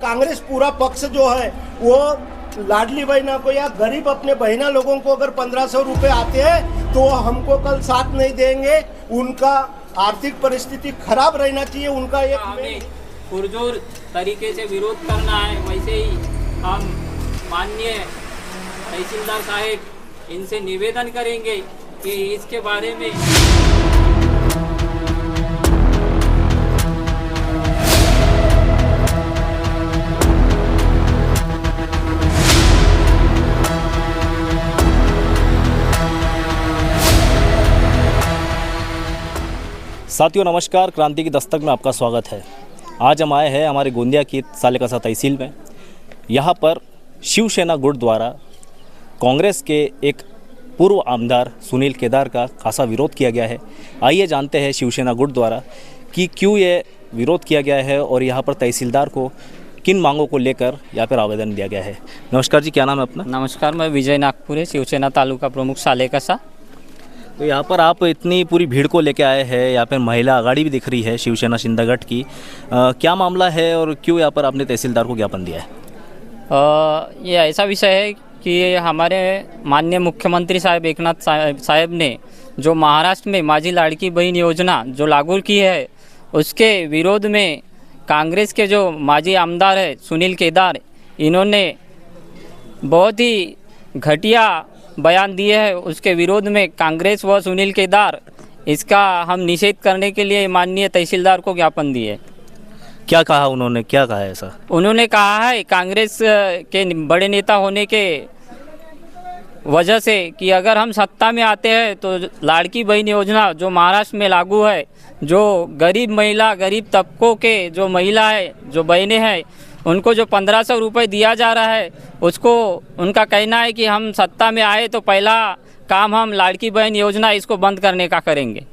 कांग्रेस पूरा पक्ष जो है वो लाडली बहना को या गरीब अपने बहना लोगों को अगर 1500 रुपए आते हैं तो हमको कल साथ नहीं देंगे। उनका आर्थिक परिस्थिति खराब रहना चाहिए। उनका एक हमें पुरजोर तरीके से विरोध करना है। वैसे ही हम माननीय तहसीलदार साहब इनसे निवेदन करेंगे कि इसके बारे में साथियों नमस्कार, क्रांति की दस्तक में आपका स्वागत है। आज हम आए हैं हमारे गोंदिया की सालेकसा तहसील में। यहाँ पर शिवसेना गुट द्वारा कांग्रेस के एक पूर्व आमदार सुनील केदार का खासा विरोध किया गया है। आइए जानते हैं शिवसेना गुट द्वारा कि क्यों ये विरोध किया गया है और यहाँ पर तहसीलदार को किन मांगों को लेकर यहाँ पर आवेदन दिया गया है। नमस्कार जी, क्या नाम है अपना? नमस्कार, मैं विजय नागपुरे, शिवसेना तालुका प्रमुख सालेकसा। तो यहाँ पर आप इतनी पूरी भीड़ को लेके आए हैं, यहाँ पर महिला आघाड़ी भी दिख रही है शिवसेना शिंदे गठ की। क्या मामला है और क्यों यहाँ पर आपने तहसीलदार को ज्ञापन दिया है? ये ऐसा विषय है कि हमारे माननीय मुख्यमंत्री साहब एकनाथ साहब ने जो महाराष्ट्र में माझी लाड़की बहन योजना जो लागू की है, उसके विरोध में कांग्रेस के जो माजी आमदार है सुनील केदार, इन्होंने बहुत ही घटिया बयान दिए हैं। उसके विरोध में कांग्रेस व सुनील केदार इसका हम निषेध करने के लिए माननीय तहसीलदार को ज्ञापन दिए। क्या कहा उन्होंने, क्या कहा है ऐसा? उन्होंने कहा है कांग्रेस के बड़े नेता होने के वजह से कि अगर हम सत्ता में आते हैं तो लाड़की बहन योजना जो महाराष्ट्र में लागू है, जो गरीब महिला, गरीब तबकों के जो महिला है, जो बहनें हैं, उनको जो 1500 रुपये दिया जा रहा है, उसको उनका कहना है कि हम सत्ता में आए तो पहला काम हम लाड़की बहन योजना इसको बंद करने का करेंगे।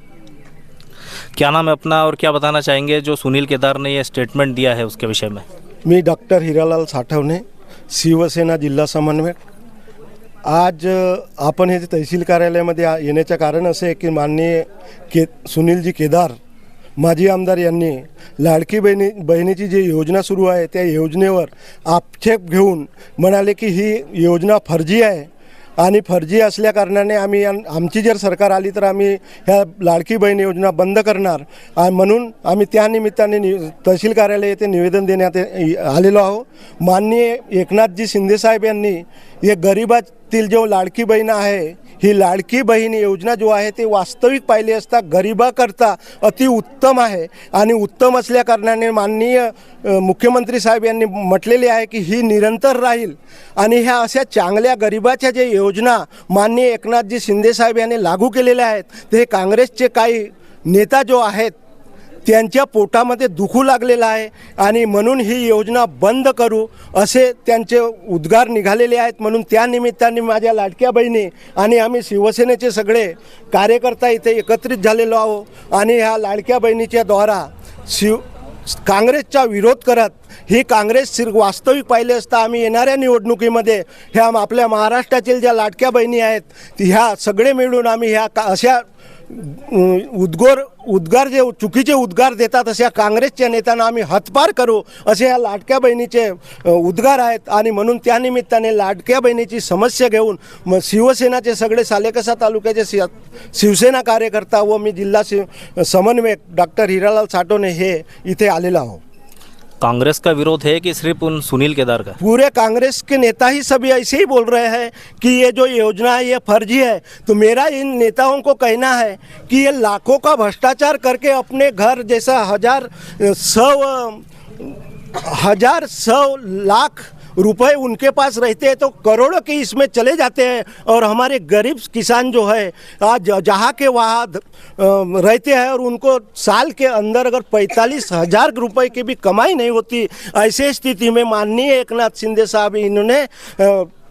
क्या नाम है अपना और क्या बताना चाहेंगे जो सुनील केदार ने ये स्टेटमेंट दिया है उसके विषय में? मी डॉक्टर हिरालाल साठवणे, शिवसेना जिल्हा समन्वयक। आज आपण हे तहसील कार्यालयामध्ये येण्याचं कारण असे आहे की माननीय सुनीलजी केदार माजी आमदार यांनी लाडकी बहिणीची जी योजना सुरू आहे त्या योजनेवर आक्षेप घेऊन म्हणाले की ही योजना फर्जी आहे आणि फर्जी असल्या कारणाने आम्ही आमची जर सरकार आली तर आम्ही ह्या लाडकी बहीण योजना बंद करणार म्हणून आम्ही त्या निमित्ताने तहसील कार्यालय येथे निवेदन देण्यात आलेलो आहोत। माननीय एकनाथजी शिंदे साहेब यांनी हे गरिबातील जो लाडकी बहीण आहे, ही लाडकी बहीण योजना जो आहे ते वास्तविक पाहिले असता गरिबाकरता अति उत्तम आहे आणि उत्तम असल्या कारणाने माननीय मुख्यमंत्री साहेब यांनी म्हटलेले आहे की ही निरंतर राहील आणि ह्या अशा चांगल्या गरिबाच्या जे योजना माननीय एकनाथजी शिंदे साहेब यांनी लागू केलेल्या आहेत ते काँग्रेसचे काही नेता जो आहेत त्यांच्या पोटामध्ये दुखू लागलेला आहे आणि म्हणून ही योजना बंद करू असे त्यांचे उद्गार निघालेले आहेत। म्हणून त्या निमित्ताने माझ्या लाडक्या बहिणी आणि आम्ही शिवसेनेचे सगळे कार्यकर्ता इथे एकत्रित झालेलो आहोत आणि ह्या लाडक्या बहिणीच्या द्वारा काँग्रेसचा विरोध करत ही काँग्रेस वास्तविक पाहिले असता आम्ही येणाऱ्या निवडणुकीमध्ये ह्या आपल्या महाराष्ट्रातील ज्या लाडक्या बहिणी आहेत ह्या सगळे मिळून आम्ही ह्या अशा उद्गार जे चुकीचे उद्गार देतात अशा काँग्रेसच्या नेत्यांना आम्ही हतपार करू असे ह्या लाडक्या बहिणीचे उद्गार आहेत आणि म्हणून त्या निमित्ताने लाडक्या बहिणीची समस्या घेऊन शिवसेनाचे सगळे सालेकसा तालुक्याचे शिवसेना कार्यकर्ता व मी जिल्हा समन्वयक डॉक्टर हिरालाल साठवणे हे इथे आलेलो आहोत। कांग्रेस का विरोध है कि सिर्फ उन सुनील केदार का? पूरे कांग्रेस के नेता ही सभी ऐसे ही बोल रहे हैं कि ये जो योजना है ये फर्जी है। तो मेरा इन नेताओं को कहना है कि ये लाखों का भ्रष्टाचार करके अपने घर जैसा हजार सौ लाख रुपए उनके पास रहते हैं तो करोड़ों के इसमें चले जाते हैं और हमारे गरीब किसान जो है आज जहाँ के वहाँ रहते हैं और उनको साल के अंदर अगर 45,000 रुपए की भी कमाई नहीं होती, ऐसे स्थिति में माननीय एकनाथ शिंदे साहब इन्होंने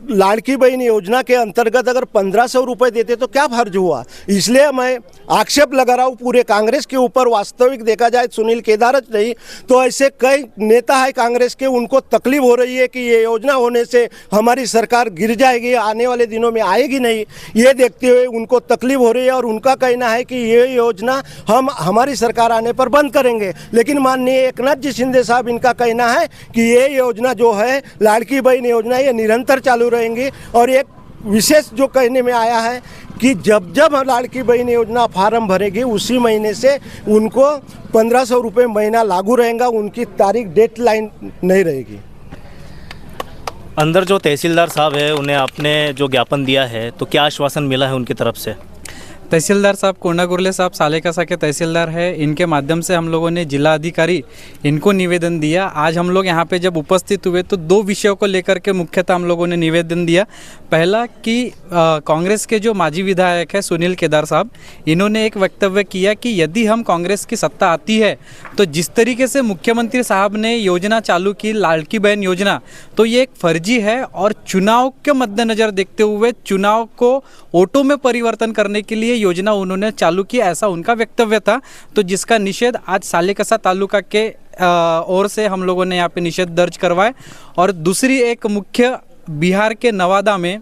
लाड़की बहन योजना के अंतर्गत अगर 1500 रुपये देते तो क्या फर्ज हुआ। इसलिए मैं आक्षेप लगा रहा हूँ पूरे कांग्रेस के ऊपर। वास्तविक देखा जाए सुनील केदार नहीं तो ऐसे कई नेता है कांग्रेस के, उनको तकलीफ हो रही है कि ये योजना होने से हमारी सरकार गिर जाएगी, आने वाले दिनों में आएगी नहीं, ये देखते हुए उनको तकलीफ हो रही है। और उनका कहना है कि ये योजना हम हमारी सरकार आने पर बंद करेंगे। लेकिन माननीय एकनाथ जी शिंदे साहब, इनका कहना है कि ये योजना जो है लाड़की बहन योजना, ये निरंतर चालू रहेंगी। और एक विशेष जो कहने में आया है कि जब जब लाड़की बहन योजना फार्म भरेगी उसी महीने से उनको 1500 रुपये महीना लागू रहेगा, उनकी तारीख डेडलाइन नहीं रहेगी। अंदर जो तहसीलदार साहब है उन्हें आपने जो ज्ञापन दिया है तो क्या आश्वासन मिला है उनकी तरफ से? तहसीलदार साहब कोंडा गुरले साहब सालेकसा के तहसीलदार है, इनके माध्यम से हम लोगों ने जिला अधिकारी इनको निवेदन दिया। आज हम लोग यहाँ पे जब उपस्थित हुए तो दो विषयों को लेकर के मुख्यतः हम लोगों ने निवेदन दिया। पहला कि कांग्रेस के जो माजी विधायक है सुनील केदार साहब, इन्होंने एक वक्तव्य किया कि यदि हम कांग्रेस की सत्ता आती है तो जिस तरीके से मुख्यमंत्री साहब ने योजना चालू की लाड़की बहन योजना, तो ये एक फर्जी है और चुनाव के मद्देनज़र देखते हुए चुनाव को वोटों में परिवर्तन करने के लिए योजना उन्होंने चालू की, ऐसा उनका वक्तव्य था। तो जिसका निषेध आज सालेकसा तालुका के ओर से हम लोगों ने यहाँ पे निषेध दर्ज करवाए। और दूसरी एक मुख्य बिहार के नवादा में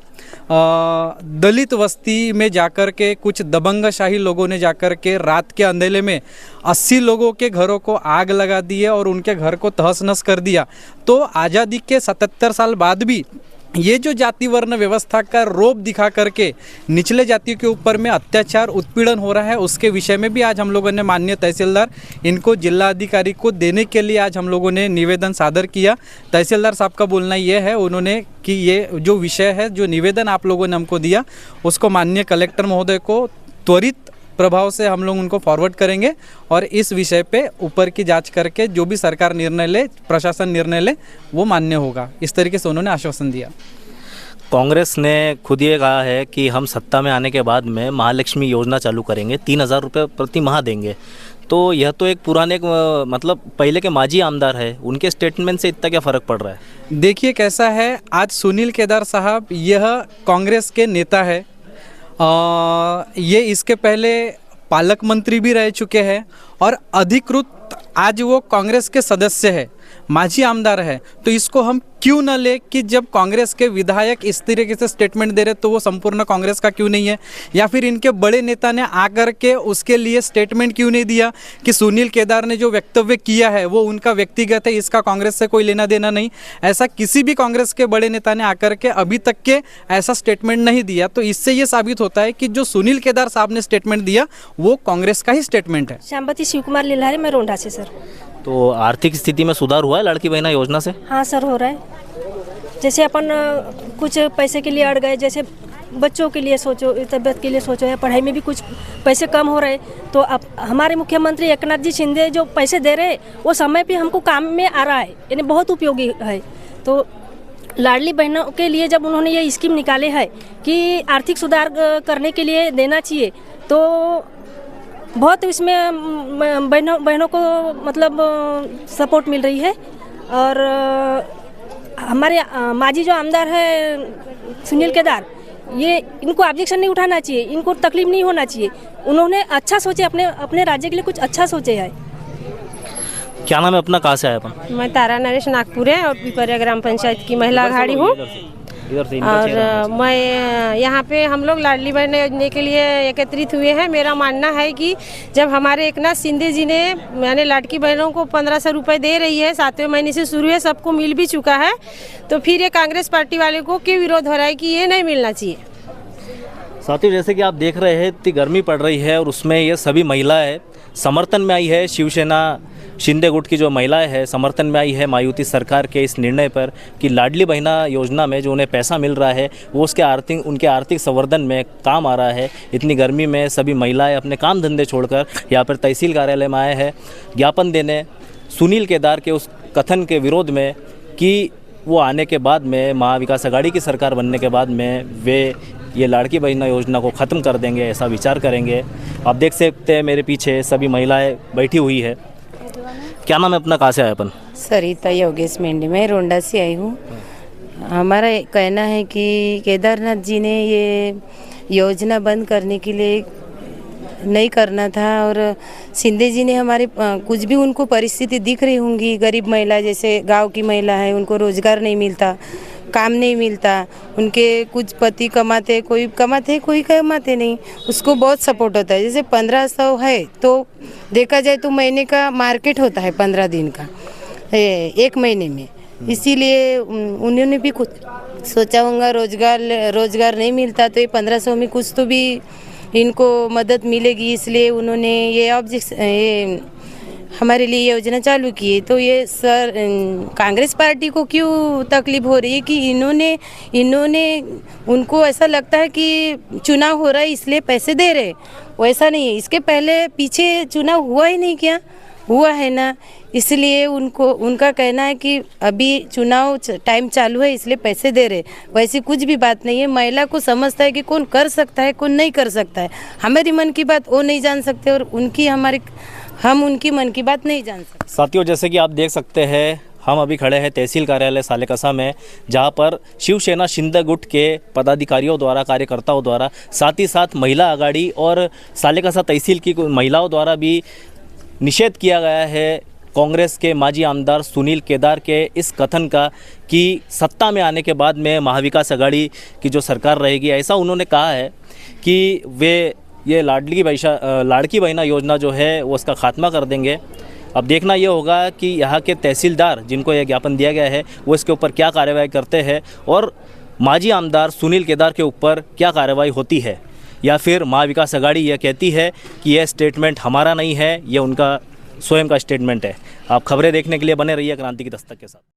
दलित बस्ती में जाकर के कुछ दबंगशाही लोगों ने जाकर के रात के अंधेले में 80 लोगों के घरों को आग लगा दी है और उनके घर को तहस नहस कर दिया। तो आज़ादी के 77 साल बाद भी ये जो जाति वर्ण व्यवस्था का रोब दिखा करके निचले जातियों के ऊपर में अत्याचार उत्पीड़न हो रहा है, उसके विषय में भी आज हम लोगों ने माननीय तहसीलदार इनको जिला अधिकारी को देने के लिए आज हम लोगों ने निवेदन सादर किया। तहसीलदार साहब का बोलना ये है उन्होंने कि ये जो विषय है, जो निवेदन आप लोगों ने हमको दिया, उसको माननीय कलेक्टर महोदय को त्वरित प्रभाव से हम लोग उनको फॉरवर्ड करेंगे और इस विषय पे ऊपर की जांच करके जो भी सरकार निर्णय ले, प्रशासन निर्णय ले, वो मान्य होगा। इस तरीके से उन्होंने आश्वासन दिया। कांग्रेस ने खुद ये कहा है कि हम सत्ता में आने के बाद में महालक्ष्मी योजना चालू करेंगे, 3000 रुपये प्रति माह देंगे। तो यह तो एक पुराने मतलब पहले के माजी आमदार है, उनके स्टेटमेंट से इतना क्या फ़र्क पड़ रहा है? देखिए कैसा है, आज सुनील केदार साहब यह कांग्रेस के नेता है, ये इसके पहले पालक मंत्री भी रह चुके हैं और अधिकृत आज वो कांग्रेस के सदस्य है, माजी आमदार है। तो इसको हम क्यों न ले कि जब कांग्रेस के विधायक इस तरीके से स्टेटमेंट दे रहे तो वो संपूर्ण कांग्रेस का क्यों नहीं है? या फिर इनके बड़े नेता ने आकर के उसके लिए स्टेटमेंट क्यों नहीं दिया कि सुनील केदार ने जो वक्तव्य किया है वो उनका व्यक्तिगत है, इसका कांग्रेस से कोई लेना देना नहीं? ऐसा किसी भी कांग्रेस के बड़े नेता ने आकर के अभी तक के ऐसा स्टेटमेंट नहीं दिया। तो इससे ये साबित होता है कि जो सुनील केदार साहब ने स्टेटमेंट दिया वो कांग्रेस का ही स्टेटमेंट है। श्यामवती शिव कुमार लीलारी, मैं रोंडा से। सर तो आर्थिक स्थिति में सुधार हुआ है लड़की बहना योजना से? हाँ सर, हो रहा है। जैसे अपन कुछ पैसे के लिए अड़ गए, जैसे बच्चों के लिए सोचो, तबियत के लिए सोचो, या पढ़ाई में भी कुछ पैसे कम हो रहे, तो अब हमारे मुख्यमंत्री एकनाथ जी शिंदे जो पैसे दे रहे वो समय पे हमको काम में आ रहा है, यानी बहुत उपयोगी है। तो लाडली बहनों के लिए जब उन्होंने ये स्कीम निकाले है कि आर्थिक सुधार करने के लिए देना चाहिए, तो बहुत इसमें बहनों को मतलब सपोर्ट मिल रही है। और हमारे माजी जो आमदार है सुनील केदार, ये इनको ऑब्जेक्शन नहीं उठाना चाहिए, इनको तकलीफ नहीं होना चाहिए। उन्होंने अच्छा सोचे, अपने राज्य के लिए कुछ अच्छा सोचे है। क्या नाम है अपना, कहाँ से आए अपन? मैं तारा नरेश नागपुर है और पिपरिया ग्राम पंचायत की महिला अघाड़ी हूँ। और मैं यहाँ पे हम लोग लाडली बहन योजना के लिए एकत्रित हुए हैं। मेरा मानना है कि जब हमारे एकनाथ शिंदे जी ने यानी लाडकी बहनों को 1500 रुपये दे रही है, 7वें महीने से शुरू है, सबको मिल भी चुका है, तो फिर ये कांग्रेस पार्टी वाले को क्यों विरोध हो रहा है कि ये नहीं मिलना चाहिए? साथियों, जैसे कि आप देख रहे हैं इतनी गर्मी पड़ रही है और उसमें ये सभी महिलाएं समर्थन में आई है। शिवसेना शिंदे गुट की जो महिलाएं हैं समर्थन में आई है महायुति सरकार के इस निर्णय पर कि लाडली बहना योजना में जो उन्हें पैसा मिल रहा है वो उनके आर्थिक संवर्धन में काम आ रहा है। इतनी गर्मी में सभी महिलाएं अपने काम धंधे छोड़कर यहाँ पर तहसील कार्यालय में आए हैं ज्ञापन देने सुनील केदार के उस कथन के विरोध में कि वो आने के बाद में महाविकास आघाड़ी की सरकार बनने के बाद में वे ये लाड़की बहना योजना को ख़त्म कर देंगे, ऐसा विचार करेंगे। आप देख सकते हैं मेरे पीछे सभी महिलाएं बैठी हुई है। क्या नाम है अपना, कहाँ से आए अपन? सरिता योगेश मेंढी, मैं रोंडा से आई हूँ। हमारा कहना है कि केदारनाथ जी ने ये योजना बंद करने के लिए नहीं करना था, और शिंदे जी ने हमारे कुछ भी उनको परिस्थिति दिख रही होंगी, गरीब महिला जैसे गांव की महिला है, उनको रोजगार नहीं मिलता, काम नहीं मिलता, उनके कुछ पति कमाते, कोई कमाते कोई कमाते नहीं, उसको बहुत सपोर्ट होता है। जैसे 1500 है तो देखा जाए तो महीने का मार्केट होता है 15 दिन का, एक महीने में। इसीलिए उन्होंने भी कुछ सोचा होगा, रोजगार नहीं मिलता तो ये 1500 में कुछ तो भी इनको मदद मिलेगी, इसलिए उन्होंने ये ये हमारे लिए योजना चालू की है। तो ये सर कांग्रेस पार्टी को क्यों तकलीफ हो रही है कि इन्होंने उनको ऐसा लगता है कि चुनाव हो रहा है इसलिए पैसे दे रहे, वैसा नहीं है। इसके पहले पीछे चुनाव हुआ ही नहीं, क्या हुआ है ना, इसलिए उनका कहना है कि अभी चुनाव टाइम चालू है इसलिए पैसे दे रहे, वैसी कुछ भी बात नहीं है। महिला को समझता है कि कौन कर सकता है कौन नहीं कर सकता है, हमारी मन की बात वो नहीं जान सकते और हम उनकी मन की बात नहीं जान सकते। साथियों, जैसे कि आप देख सकते हैं, हम अभी खड़े हैं तहसील कार्यालय सालेकसा में, जहां पर शिवसेना शिंदे गुट के पदाधिकारियों द्वारा, कार्यकर्ताओं द्वारा, साथ ही साथ महिला आघाड़ी और सालेकसा तहसील की महिलाओं द्वारा भी निषेध किया गया है कांग्रेस के माजी आमदार सुनील केदार के इस कथन का कि सत्ता में आने के बाद में महाविकास आघाड़ी की जो सरकार रहेगी, ऐसा उन्होंने कहा है कि वे ये लाड़की बहना योजना जो है वो उसका खात्मा कर देंगे। अब देखना ये होगा कि यहाँ के तहसीलदार जिनको यह ज्ञापन दिया गया है वो इसके ऊपर क्या कार्रवाई करते हैं और माजी आमदार सुनील केदार के ऊपर क्या कार्रवाई होती है, या फिर महाविकास आघाड़ी यह कहती है कि यह स्टेटमेंट हमारा नहीं है, यह उनका स्वयं का स्टेटमेंट है। आप खबरें देखने के लिए बने रहिए क्रांति की दस्तक के साथ।